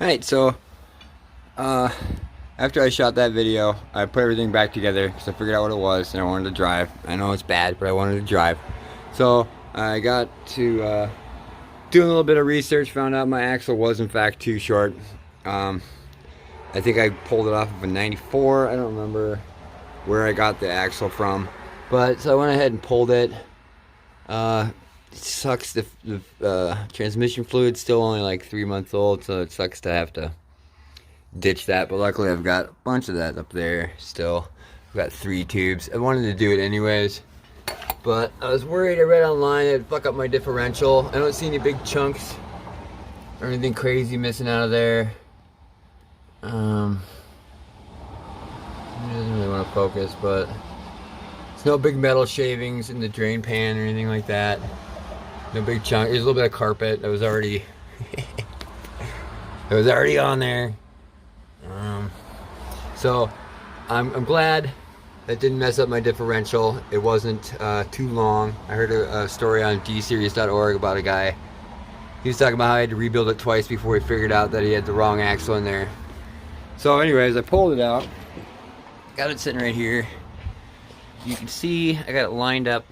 Alright, so after I shot that video, I put everything back together because I figured out what it was and I wanted to drive. I know it's bad, but I wanted to drive. So I got to doing a little bit of research, found out my axle was in fact too short. I think I pulled it off of a 94. I don't remember where I got the axle from, but so I went ahead and pulled it. It sucks. The transmission fluid's still only like 3 months old, so it sucks to have to ditch that, but luckily I've got a bunch of that up there still. I've got 3 tubes. I wanted to do it anyways, but I was worried. I read online it'd fuck up my differential. I don't see any big chunks or anything crazy missing out of there. It doesn't really want to focus, but there's no big metal shavings in the drain pan or anything like that. No big chunk. There's a little bit of carpet that was already it was already on there. So I'm glad that didn't mess up my differential. It wasn't too long. I heard a story on dseries.org about a guy. He was talking about how he had to rebuild it twice before he figured out that he had the wrong axle in there. So anyways, I pulled it out. Got it sitting right here. You can see I got it lined up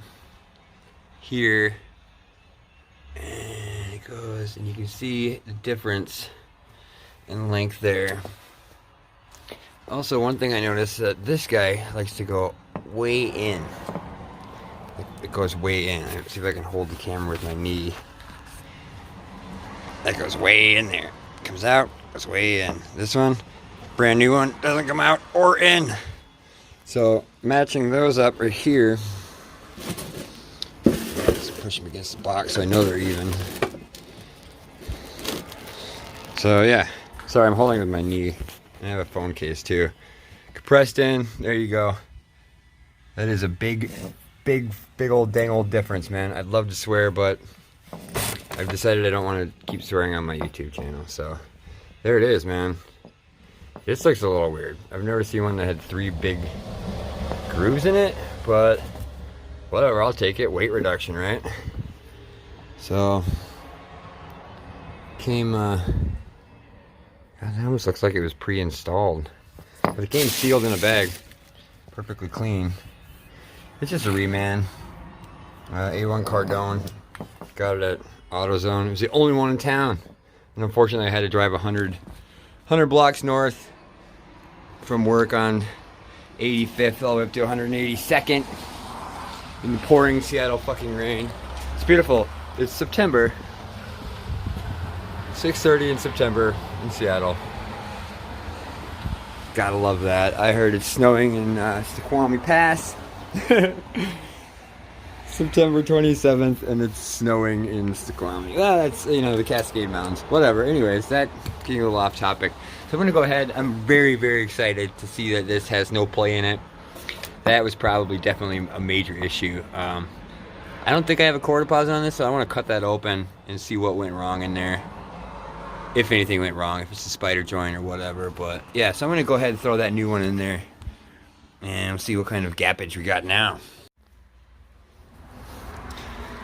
here. And it goes, and you can see the difference in length there. Also, one thing I noticed that this guy likes to go way in. It goes way in. Let's see if I can hold the camera with my knee. That goes way in there. Comes out, goes way in. This one, brand new one, doesn't come out or in. So matching those up right here. Just push them against the box so I know they're even. So yeah, sorry, I'm holding with my knee. I have a phone case too. Compressed in, there you go. That is a big old dang old difference, man. I'd love to swear, but I've decided I don't want to keep swearing on my YouTube channel. So there it is, man. This looks a little weird. I've never seen one that had 3 big grooves in it, but whatever, I'll take it. Weight reduction, right? So came God, that almost looks like it was pre-installed. But it came sealed in a bag. Perfectly clean. It's just a reman. A1 Cardone. Got it at AutoZone. It was the only one in town. And unfortunately I had to drive 100 blocks north from work on 85th all the way up to 182nd in the pouring Seattle fucking rain. It's beautiful. It's September. 6:30 in September in Seattle. Gotta love that. I heard it's snowing in Snoqualmie Pass. September 27th, and it's snowing in Snoqualmie. Well, that's, you know, the Cascade Mountains. Whatever. Anyways, that getting a little off topic. So I'm gonna go ahead. I'm very, very excited to see that this has no play in it. That was probably definitely a major issue. I don't think I have a core deposit on this, so I want to cut that open and see what went wrong in there. If anything went wrong, if it's a spider joint or whatever. But yeah, so I'm gonna go ahead and throw that new one in there and we'll see what kind of gappage we got now.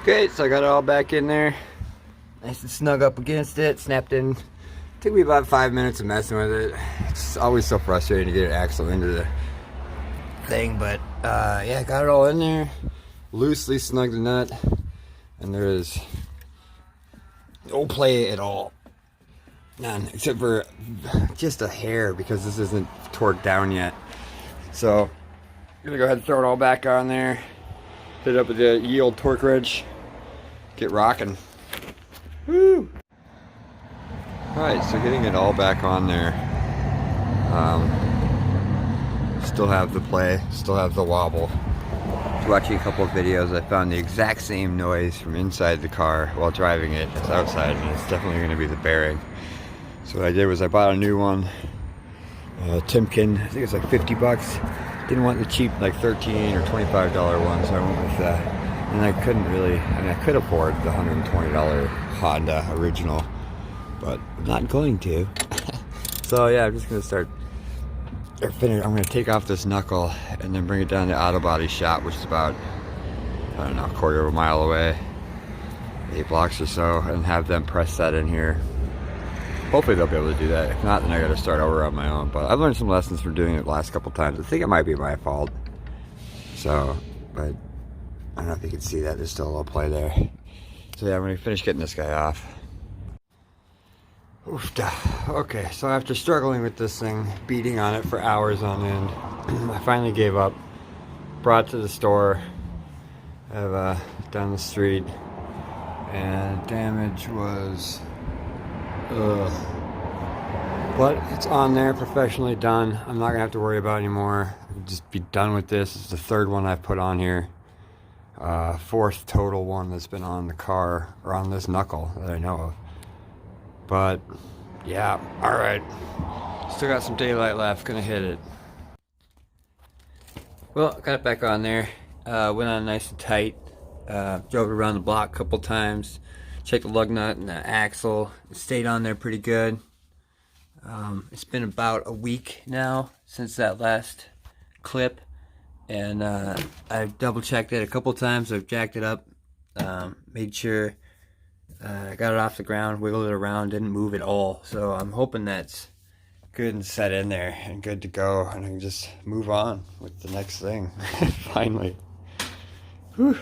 Okay, so I got it all back in there, nice and snug up against it, snapped in. Took me about 5 minutes of messing with it. It's always so frustrating to get an axle into the thing, but yeah, got it all in there, loosely snugged the nut, and there is no play at all. None, except for just a hair, because this isn't torqued down yet. So I'm gonna go ahead and throw it all back on there, hit it up with the yield torque wrench, get rocking. Woo! Alright, so getting it all back on there. Still have the play, still have the wobble. Watching a couple of videos, I found the exact same noise from inside the car while driving it as outside, and it's definitely going to be the bearing. So what I did was I bought a new one, Timken. I think it's like 50 bucks. Didn't want the cheap like $13 or $25 one, so I went with that. And I couldn't really, I mean, I could afford the $120 Honda original, but I'm not going to. So yeah, I'm just going to start, I'm going to take off this knuckle and then bring it down to the auto body shop, which is about, I don't know, a quarter of a mile away, 8 blocks or so, and have them press that in here. hopefully they'll be able to do that. If not, then I gotta start over on my own. But I've learned some lessons from doing it the last couple times. I think it might be my fault. So, but I don't know if you can see that. There's still a little play there. So yeah, I'm gonna finish getting this guy off. Oof, okay, so after struggling with this thing, beating on it for hours on end, I finally gave up. Brought it to the store down the street, and damage was but it's on there, professionally done. I'm not gonna have to worry about it anymore. I can just be done with this. It's the third one I've put on here, fourth total one that's been on the car, or on this knuckle that I know of. But yeah, all right, still got some daylight left, gonna hit it. Well, got it back on there, went on nice and tight, drove it around the block a couple times, checked the lug nut and the axle. It stayed on there pretty good. It's been about a week now since that last clip, and I've double checked it a couple times. I've jacked it up, made sure I got it off the ground, wiggled it around, didn't move at all. So I'm hoping that's good and set in there and good to go, and I can just move on with the next thing. Finally. Whew.